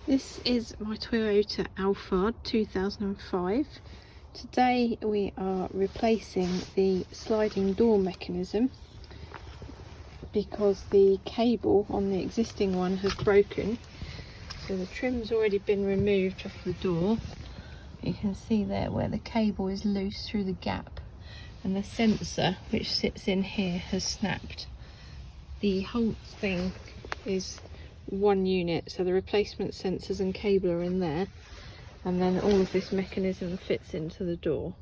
This is my Toyota Alphard 2005. Today we are replacing the sliding door mechanism because the cable on the existing one has broken. So the trim's already been removed off the door. You can see there where the cable is loose through the gap, and the sensor which sits in here has snapped. The whole thing is one unit, so the replacement sensors and cable are in there, and then all of this mechanism fits into the door.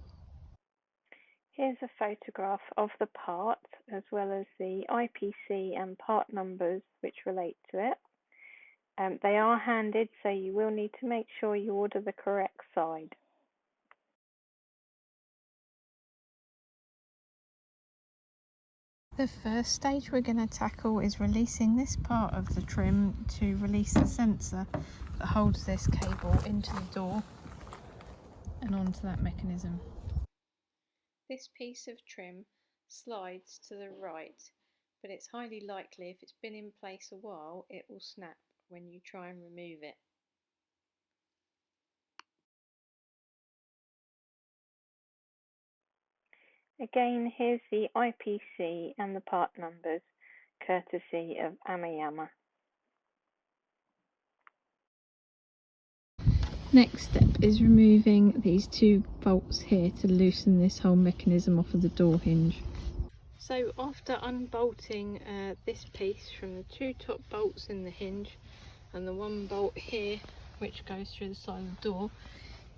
Here's a photograph of the part as well as the IPC and part numbers which relate to it. They are handed, so you will need to make sure you order the correct side. The first stage we're going to tackle is releasing this part of the trim to release the sensor that holds this cable into the door and onto that mechanism. This piece of trim slides to the right, but it's highly likely if it's been in place a while it will snap when you try and remove it. Again, here's the IPC and the part numbers, courtesy of Amayama. Next step is removing these two bolts here to loosen this whole mechanism off of the door hinge. So after unbolting this piece from the two top bolts in the hinge and the one bolt here which goes through the side of the door,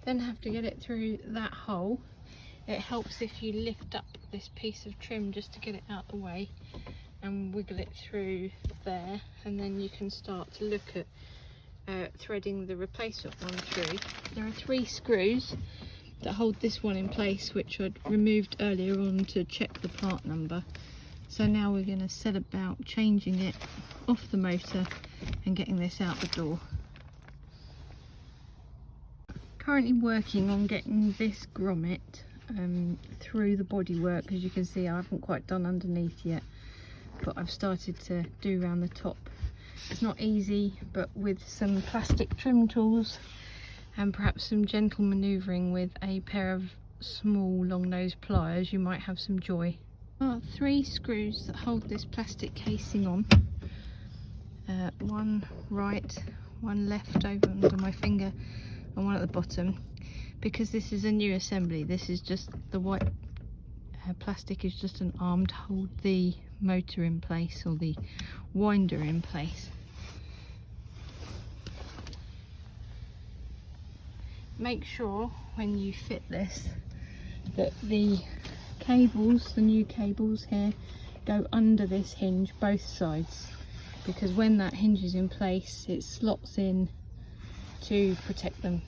then have to get it through that hole. It helps if you lift up this piece of trim just to get it out the way and wiggle it through there, and then you can start to look at threading the replacement one through. There are 3 screws that hold this one in place, which I'd removed earlier on to check the part number. So now we're going to set about changing it off the motor and getting this out the door. Currently working on getting this grommet through the bodywork. As you can see, I haven't quite done underneath yet, but I've started to do around the top. It's not easy, but with some plastic trim tools and perhaps some gentle manoeuvring with a pair of small long nose pliers, you might have some joy. There are 3 screws that hold this plastic casing on. One right, one left over under my finger, and one at the bottom. Because this is a new assembly, this is just the white plastic is just an arm to hold the motor in place, or the winder in place. Make sure when you fit this that the cables, the new cables here, go under this hinge both sides, because when that hinge is in place it slots in to protect them.